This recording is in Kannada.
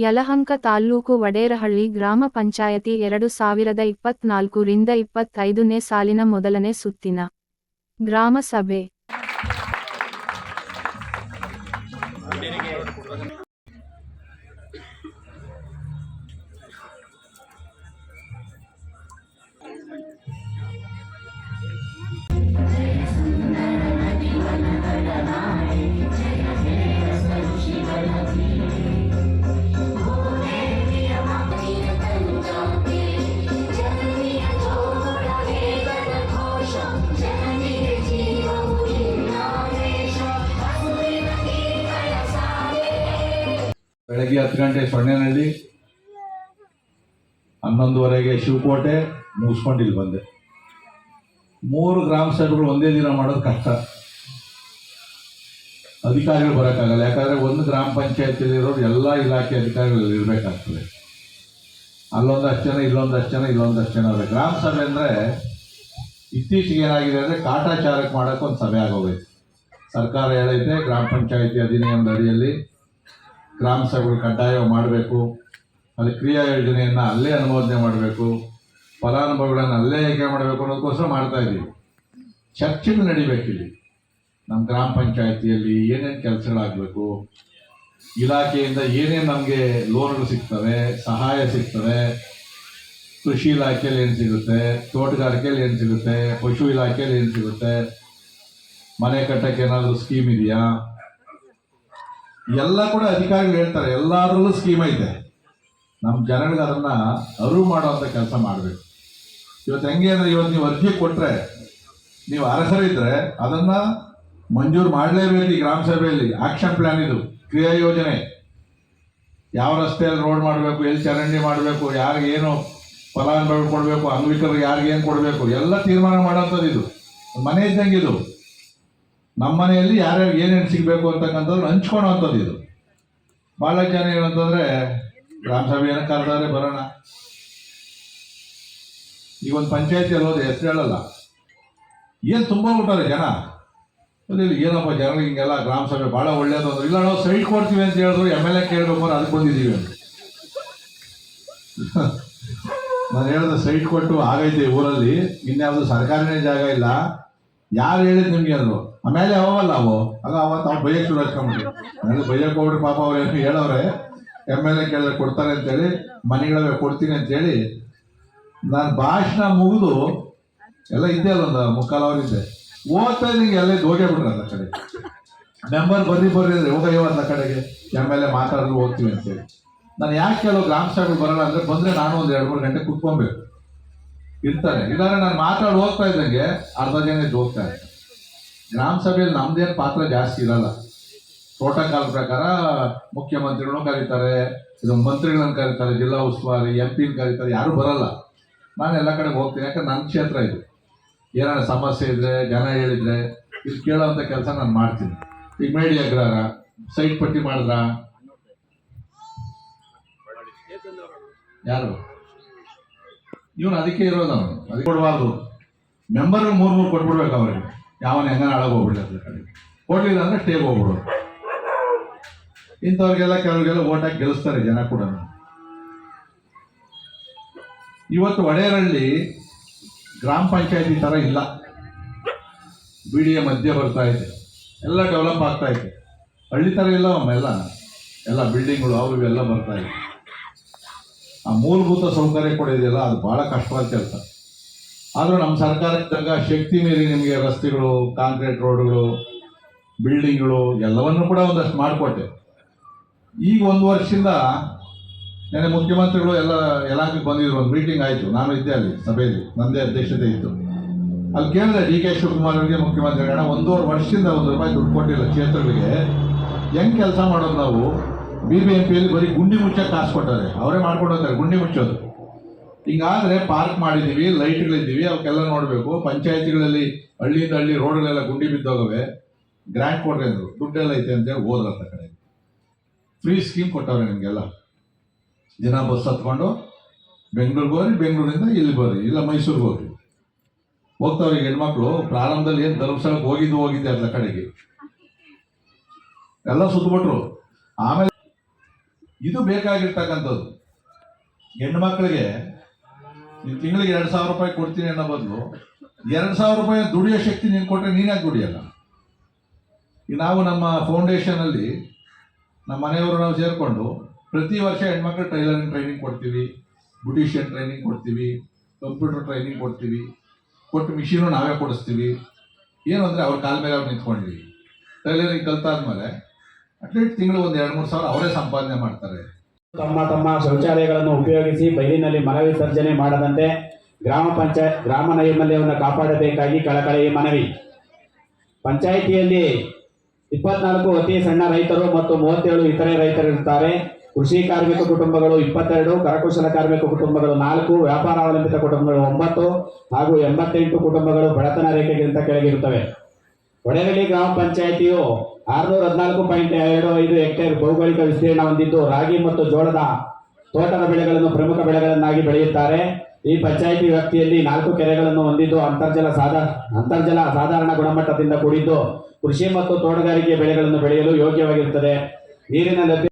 ಯಲಹಂಕ ತಾಲ್ಲೂಕು ವಡೇರಹಳ್ಳಿ ಗ್ರಾಮ ಪಂಚಾಯತಿ 2024ರಿಂದ 25ನೇ ಸಾಲಿನ ಮೊದಲನೇ ಸುತ್ತಿನ ಗ್ರಾಮ ಸಭೆ ಬೆಳಗ್ಗೆ 10 ಗಂಟೆ ಸೊನ್ನೆನಹಳ್ಳಿ, 11:30ಗೆ ಶಿವಕೋಟೆ ಮುಗಿಸ್ಕೊಂಡು ಇಲ್ಲಿ ಬಂದೆ. 3 ಗ್ರಾಮ ಸಭೆಗಳು ಒಂದೇ ದಿನ ಮಾಡೋದು ಕಷ್ಟ. ಅಧಿಕಾರಿಗಳು ಬರೋಕ್ಕಾಗಲ್ಲ, ಯಾಕಂದರೆ ಒಂದು ಗ್ರಾಮ ಪಂಚಾಯತಿಯಲ್ಲಿರೋರು ಎಲ್ಲ ಇಲಾಖೆ ಅಧಿಕಾರಿಗಳು ಇರಬೇಕಾಗ್ತದೆ. ಅಲ್ಲೊಂದಷ್ಟು ಜನ, ಇಲ್ಲೊಂದಷ್ಟು ಜನ, ಇಲ್ಲೊಂದಷ್ಟು ಜನ ಅದೇ ಗ್ರಾಮ ಸಭೆ ಅಂದರೆ ಇತ್ತೀಚೆಗೆ ಏನಾಗಿದೆ ಅಂದರೆ ಕಾಟಾಚಾರಕ್ಕೆ ಮಾಡೋಕ್ಕೆ ಒಂದು ಸಭೆ ಆಗೋಗೈತೆ. ಸರ್ಕಾರ ಹೇಳೈತೆ ಗ್ರಾಮ ಪಂಚಾಯತಿ ಅಧಿನಿಯಮದ ಅಡಿಯಲ್ಲಿ ಗ್ರಾಮ ಸಭೆಗಳು ಕಡ್ಡಾಯ ಮಾಡಬೇಕು, ಅಲ್ಲಿ ಕ್ರಿಯಾ ಯೋಜನೆಯನ್ನು ಅಲ್ಲೇ ಅನುಮೋದನೆ ಮಾಡಬೇಕು, ಫಲಾನುಭವಿಗಳನ್ನು ಅಲ್ಲೇ ಆಯ್ಕೆ ಮಾಡಬೇಕು ಅನ್ನೋದಕ್ಕೋಸ್ಕರ ಮಾಡ್ತಾ ಇದ್ದೀವಿ. ಚರ್ಚೆಗಳು ನಡಿಬೇಕಿಲ್ಲಿ. ನಮ್ಮ ಗ್ರಾಮ ಪಂಚಾಯತಿಯಲ್ಲಿ ಏನೇನು ಕೆಲಸಗಳಾಗಬೇಕು, ಇಲಾಖೆಯಿಂದ ಏನೇನು ನಮಗೆ ಲೋನ್ಗಳು ಸಿಗ್ತವೆ, ಸಹಾಯ ಸಿಗ್ತವೆ, ಕೃಷಿ ಇಲಾಖೆಯಲ್ಲಿ ಏನು ಸಿಗುತ್ತೆ, ತೋಟಗಾರಿಕೆಯಲ್ಲಿ ಏನು ಸಿಗುತ್ತೆ, ಪಶು ಇಲಾಖೆಯಲ್ಲಿ ಏನು ಸಿಗುತ್ತೆ, ಮನೆ ಕಟ್ಟಕ್ಕೆ ಏನಾದರೂ ಸ್ಕೀಮ್ ಇದೆಯಾ, ಎಲ್ಲ ಕೂಡ ಅಧಿಕಾರಿಗಳು ಹೇಳ್ತಾರೆ. ಎಲ್ಲದರಲ್ಲೂ ಸ್ಕೀಮ್ ಐತೆ. ನಮ್ಮ ಜನಗಳಿಗೆ ಅದನ್ನು ಅರಿವು ಮಾಡುವಂಥ ಕೆಲಸ ಮಾಡಬೇಕು. ಇವತ್ತು ಹೆಂಗೆ ಅಂದರೆ, ಇವತ್ತು ನೀವು ಅರ್ಜಿ ಕೊಟ್ಟರೆ, ನೀವು ಅರ್ಹರಿದ್ದರೆ ಅದನ್ನು ಮಂಜೂರು ಮಾಡಲೇಬೇಕು. ಈ ಗ್ರಾಮ ಸಭೆಯಲ್ಲಿ ಆಕ್ಷನ್ ಪ್ಲ್ಯಾನ್, ಇದು ಕ್ರಿಯಾ ಯೋಜನೆ, ಯಾವ ರಸ್ತೆಯಲ್ಲಿ ರೋಡ್ ಮಾಡಬೇಕು, ಎಲ್ಲಿ ಚರಂಡಿ ಮಾಡಬೇಕು, ಯಾರಿಗೇನು ಫಲಾನುಭವಿ ಕೊಡಬೇಕು, ಅಂಗವಿಕಲರಿಗೆ ಯಾರಿಗೇನು ಕೊಡಬೇಕು, ಎಲ್ಲ ತೀರ್ಮಾನ ಮಾಡೋಂಥದ್ದು. ಇದು ಮನೆ ಇದ್ದಂಗೆ. ಇದು ನಮ್ಮ ಮನೆಯಲ್ಲಿ ಯಾರ್ಯಾರು ಏನೇನು ಸಿಗಬೇಕು ಅಂತಕ್ಕಂಥದ್ದು ಹಂಚ್ಕೊಳೋವಂಥದ್ದು. ಇದು ಭಾಳ ಜನ ಏನಂತಂದರೆ ಗ್ರಾಮ ಸಭೆ ಏನಕ್ಕೆ ಕರೆದಾರೆ ಬರೋಣ. ಈಗ ಒಂದು ಪಂಚಾಯತಿಯಲ್ಲಿ ಹೋದ್ರೆ ಹೆಸರು ಹೇಳಲ್ಲ, ಏನು ತುಂಬ ಬಿಟ್ಟಾರೆ ಜನ. ಇಲ್ಲಿ ಏನಪ್ಪ ಜನರಿಗೆ ಹಿಂಗೆಲ್ಲ ಗ್ರಾಮ ಸಭೆ ಭಾಳ ಒಳ್ಳೇದು ಅಂದ್ರೆ, ಇಲ್ಲ ನಾವು ಸೈಟ್ ಕೊಡ್ತೀವಿ ಅಂತ ಹೇಳಿದ್ರು, MLA ಕೇಳಬೇಕು ಅಂದ್ರೆ ಅದಕ್ಕೆ ಬಂದಿದ್ದೀವಿ ಅಂತ. ನಾನು ಹೇಳಿದ್ರೆ ಸೈಟ್ ಕೊಟ್ಟು ಆಗೈತೆ ಊರಲ್ಲಿ, ಇನ್ಯಾವುದು ಸರ್ಕಾರಿನೇ ಜಾಗ ಇಲ್ಲ, ಯಾರು ಹೇಳಿದ್ ನಿಮ್ಗೆ ಅಂದರು. ಆಮೇಲೆ ಅವಲ್ಲ ಅವು ಆಗ ಅವತ್ತು ಅವ್ರು ಬೈಯಕ್ಕೆ ಶುರು ಹಚ್ಕೊಂಡ್ಬಿಟ್ಟು, ನನಗೆ ಬೈಯಕ್ಕೆ ಹೋಗ್ಬಿಟ್ರಿ ಪಾಪ ಅವ್ರು ಏನು ಹೇಳವ್ರೆ, MLA ಕೇಳಿದ್ರೆ ಕೊಡ್ತಾರೆ ಅಂತೇಳಿ, ಮನೆಗಳವೆ ಕೊಡ್ತೀನಿ ಅಂತೇಳಿ. ನಾನು ಭಾಷಣ ಮುಗಿದು ಎಲ್ಲ ಇದ್ದೆ, ಅಲ್ಲೊಂದು 3/4 ಅವರ್ ಇದ್ದೆ. ಓದ್ತಾ ನಿಂಗೆ ಎಲ್ಲ ಹೋಗೇ ಬಿಟ್ರೆ ಅದ ಕಡೆ ಮೆಂಬರ್ ಬರ್ರಿ ಅಂದ್ರೆ ಹೋಗಯ್ಯೋ ಅದ ಕಡೆಗೆ MLA ಮಾತಾಡಿದ್ರು ಹೋಗ್ತೀವಿ ಅಂತೇಳಿ. ನಾನು ಯಾಕೆ ಕೆಲವು ಗ್ರಾಮ ಸಭೆಗಳು ಬರೋಲ್ಲ ಅಂದರೆ, ಬಂದರೆ ನಾನು ಒಂದು 2-3 ಗಂಟೆ ಕುತ್ಕೊಬೇಕು ಇರ್ತಾರೆ. ಇಲ್ಲಾಂದ್ರೆ ನಾನು ಮಾತಾಡಿ ಹೋಗ್ತಾ ಇದ್ದಂಗೆ ಅರ್ಧ ಜನ ಹೋಗ್ತಾ ಇರ್ತಾರೆ. ಗ್ರಾಮ ಸಭೆಯಲ್ಲಿ ನಮ್ದೇನು ಪಾತ್ರ ಜಾಸ್ತಿ ಇರಲ್ಲ. ಪ್ರೋಟೋಕಾಲ್ ಪ್ರಕಾರ ಮುಖ್ಯಮಂತ್ರಿಗಳನ್ನು ಕರೀತಾರೆ, ಇದು ಮಂತ್ರಿಗಳನ್ನು ಕರೀತಾರೆ, ಜಿಲ್ಲಾ ಉಸ್ತುವಾರಿ MP ಕರೀತಾರೆ, ಯಾರೂ ಬರಲ್ಲ. ನಾನು ಎಲ್ಲ ಕಡೆ ಹೋಗ್ತೀನಿ, ಯಾಕಂದ್ರೆ ನನ್ನ ಕ್ಷೇತ್ರ ಇದು. ಏನಾರ ಸಮಸ್ಯೆ ಇದ್ದರೆ, ಜನ ಹೇಳಿದರೆ ಇದು ಕೇಳೋವಂಥ ಕೆಲಸ ನಾನು ಮಾಡ್ತೀನಿ. ಈಗ ಮೇಡಿ ಅಗ್ರಹಾರ ಸೈಟ್ ಪಟ್ಟಿ ಮಾಡಿದ್ರ ಯಾರು ಇವನು ಅದಕ್ಕೆ ಇರೋದು, ಅವನು ಅದಕ್ಕೆ ಕೊಡಬಾರ್ದು. ಮೆಂಬರ್ಗೆ 3 ಕೊಟ್ಬಿಡ್ಬೇಕು ಅವ್ರಿಗೆ, ಯಾವನ ಹೆಂಗ ಹಾಳಾಗಿ ಹೋಗ್ಬಿಡಿ ಅದ್ರ ಕಡೆ. ಕೊಡಲಿಲ್ಲ ಅಂದರೆ ಸ್ಟೇಗೆ ಹೋಗ್ಬಿಡೋದು. ಇಂಥವ್ರಿಗೆಲ್ಲ ಕೆಲವರಿಗೆಲ್ಲ ಓಟ್ ಹಾಕಿ ಗೆಲ್ಲಿಸ್ತಾರೆ ಜನ ಕೂಡ. ಇವತ್ತು ವಡೇರಹಳ್ಳಿ ಗ್ರಾಮ ಪಂಚಾಯತಿ ಥರ ಇಲ್ಲ. BDA ಮಧ್ಯೆ ಬರ್ತಾ ಇದೆ, ಎಲ್ಲ ಡೆವಲಪ್ ಆಗ್ತಾ ಇದೆ. ಹಳ್ಳಿ ಥರ ಇಲ್ಲ ಎಲ್ಲ ಬಿಲ್ಡಿಂಗ್ಗಳು ಅವು ಇವೆಲ್ಲ ಬರ್ತಾ ಇದೆ. ಆ ಮೂಲಭೂತ ಸೌಕರ್ಯ ಕೊಡೋದಿಲ್ಲ, ಅದು ಭಾಳ ಕಷ್ಟವಾದ ಕೆಲಸ. ಆದರೂ ನಮ್ಮ ಸರ್ಕಾರ ಇದ್ದಾಗ ಶಕ್ತಿ ಮೀರಿ ನಿಮಗೆ ರಸ್ತೆಗಳು, ಕಾಂಕ್ರೀಟ್ ರೋಡ್ಗಳು, ಬಿಲ್ಡಿಂಗ್ಗಳು ಎಲ್ಲವನ್ನೂ ಕೂಡ ಒಂದಷ್ಟು ಮಾಡಿಕೊಟ್ಟೆ. ಈಗ 1 ವರ್ಷದಿಂದ ನೆನೆ ಮುಖ್ಯಮಂತ್ರಿಗಳು ಎಲ್ಲ ಯಲಹಂಕಕ್ಕೆ ಬಂದಿದ್ರು. ಒಂದು ಮೀಟಿಂಗ್ ಆಯಿತು, ನಾನು ಇದ್ದೆ ಅಲ್ಲಿ ಸಭೆಯಲ್ಲಿ, ನಂದೇ ಅಧ್ಯಕ್ಷತೆ ಇತ್ತು. ಅಲ್ಲಿ ಕೇಳಿದೆ DK ಶಿವಕುಮಾರ್ ಅವರಿಗೆ, ಮುಖ್ಯಮಂತ್ರಿಗಳ 1.5 ವರ್ಷದಿಂದ ₹1 ದುಡ್ಡು ಕೊಟ್ಟಿಲ್ಲ ಕ್ಷೇತ್ರಗಳಿಗೆ, ಹೆಂಗೆ ಕೆಲಸ ಮಾಡೋದು ನಾವು. BBMPಯಲ್ಲಿ ಬರೀ ಗುಂಡಿ ಮುಚ್ಚಕ್ಕೆ ಕಾಸು ಕೊಟ್ಟಾರೆ, ಅವರೇ ಮಾಡ್ಕೊಂಡು ಹೋಗ್ತಾರೆ ಗುಂಡಿ ಮುಚ್ಚೋದು. ಹಿಂಗಾದರೆ ಪಾರ್ಕ್ ಮಾಡಿದ್ದೀವಿ, ಲೈಟ್ಗಳಿದ್ದೀವಿ, ಅವಕ್ಕೆಲ್ಲ ನೋಡಬೇಕು. ಪಂಚಾಯತಿಗಳಲ್ಲಿ ಹಳ್ಳಿಯಿಂದ ಹಳ್ಳಿ ರೋಡ್ಗಳೆಲ್ಲ ಗುಂಡಿ ಬಿದ್ದೋಗವೆ, ಗ್ರ್ಯಾಂಟ್ ಕೊಡ್ರಿ ಅಂದರು. ದುಡ್ಡೆಲ್ಲ ಐತೆ ಅಂತೇಳಿ ಹೋದ್ರಂತ ಕಡೆ. ಫ್ರೀ ಸ್ಕೀಮ್ ಕೊಟ್ಟವ್ರೆ ನಿಮಗೆಲ್ಲ. ದಿನ ಬಸ್ ಹತ್ಕೊಂಡು ಬೆಂಗಳೂರಿಗೆ ಹೋಗ್ರಿ, ಬೆಂಗಳೂರಿಂದ ಇಲ್ಲಿ ಬರ್ರಿ, ಇಲ್ಲ ಮೈಸೂರಿಗೆ ಹೋಗ್ರಿ. ಹೋಗ್ತಾವ್ರಿಗೆ ಹೆಣ್ಮಕ್ಳು. ಪ್ರಾರಂಭದಲ್ಲಿ ಏನು ಧರ್ಮಸ್ಥಳಕ್ಕೆ ಹೋಗಿದ್ದೆ ಅಲ್ಲ ಕಡೆಗೆ ಎಲ್ಲ ಸುತ್ತಬಿಟ್ರು. ಆಮೇಲೆ ಇದು ಬೇಕಾಗಿರ್ತಕ್ಕಂಥದ್ದು. ಹೆಣ್ಮಕ್ಳಿಗೆ ನೀನು ತಿಂಗಳಿಗೆ 2,000 ರೂಪಾಯಿ ಕೊಡ್ತೀನಿ ಅನ್ನೋ ಬದಲು 2,000 ರೂಪಾಯಿ ದುಡಿಯೋ ಶಕ್ತಿ ನೀನು ಕೊಟ್ಟರೆ ನೀನ್ಯಾಕೆ ದುಡಿಯಲ್ಲ? ಈಗ ನಾವು ನಮ್ಮ ಫೌಂಡೇಶನಲ್ಲಿ ನಮ್ಮ ಮನೆಯವರು ನಾವು ಸೇರಿಕೊಂಡು ಪ್ರತಿ ವರ್ಷ ಹೆಣ್ಮಕ್ಳು ಟೈಲರಿಂಗ್ ಟ್ರೈನಿಂಗ್ ಕೊಡ್ತೀವಿ, ಬ್ಯೂಟಿಷಿಯನ್ ಟ್ರೈನಿಂಗ್ ಕೊಡ್ತೀವಿ, ಕಂಪ್ಯೂಟರ್ ಟ್ರೈನಿಂಗ್ ಕೊಡ್ತೀವಿ, ಕೊಟ್ಟು ಮಿಷಿನು ನಾವೇ ಕೊಡಿಸ್ತೀವಿ. ಏನು ಅಂದರೆ ಅವ್ರ ಕಾಲ ಮೇಲೆ ಅವ್ರು ನಿಂತ್ಕೊಂಡಿವಿ. ಟೈಲರಿಂಗ್ ಕಲ್ತಾದ್ಮೇಲೆ ಅಟ್ಲೀಸ್ಟ್ ತಿಂಗಳು ಒಂದು 2-3 ಸಾವಿರ ಅವರೇ ಸಂಪಾದನೆ ಮಾಡ್ತಾರೆ. ತಮ್ಮ ಶೌಚಾಲಯಗಳನ್ನು ಉಪಯೋಗಿಸಿ ಬಯಲಿನಲ್ಲಿ ಮಲ ವಿಸರ್ಜನೆ ಮಾಡದಂತೆ ಗ್ರಾಮ ನೈರ್ಮಲ್ಯವನ್ನು ಕಾಪಾಡಬೇಕಾಗಿ ಕಳಕಳಿಯ ಮನವಿ. ಪಂಚಾಯಿತಿಯಲ್ಲಿ 24 ಅತಿ ಸಣ್ಣ ರೈತರು ಮತ್ತು 37 ಇತರೆ ರೈತರು ಇರುತ್ತಾರೆ. ಕೃಷಿ ಕಾರ್ಮಿಕ ಕುಟುಂಬಗಳು 22, ಕರಕುಶಲ ಕಾರ್ಮಿಕ ಕುಟುಂಬಗಳು 4, ವ್ಯಾಪಾರ ಅವಲಂಬಿತ ಕುಟುಂಬಗಳು 9 ಹಾಗೂ 88 ಕುಟುಂಬಗಳು ಬಡತನ ರೇಖೆಗಿಂತ ಕೆಳಗಿರುತ್ತವೆ. ಒಡೆರಳ್ಳಿ ಗ್ರಾಮ ಪಂಚಾಯಿತಿಯು 614.25 ಹೆಕ್ಟೇರ್ ಭೌಗೋಳಿಕ ವಿಸ್ತೀರ್ಣ ಹೊಂದಿದ್ದು ರಾಗಿ ಮತ್ತು ಜೋಳದ ತೋಟದ ಬೆಳೆಗಳನ್ನು ಪ್ರಮುಖ ಬೆಳೆಗಳನ್ನಾಗಿ ಬೆಳೆಯುತ್ತಾರೆ. ಈ ಪಂಚಾಯಿತಿ ವ್ಯಾಪ್ತಿಯಲ್ಲಿ 4 ಕೆರೆಗಳನ್ನು ಹೊಂದಿದ್ದು ಅಂತರ್ಜಲ ಸಾಧಾರಣ ಗುಣಮಟ್ಟದಿಂದ ಕೂಡಿದ್ದು ಕೃಷಿ ಮತ್ತು ತೋಟಗಾರಿಕೆ ಬೆಳೆಗಳನ್ನು ಬೆಳೆಯಲು ಯೋಗ್ಯವಾಗಿರುತ್ತದೆ. ನೀರಿನ ಲಭ್ಯತೆ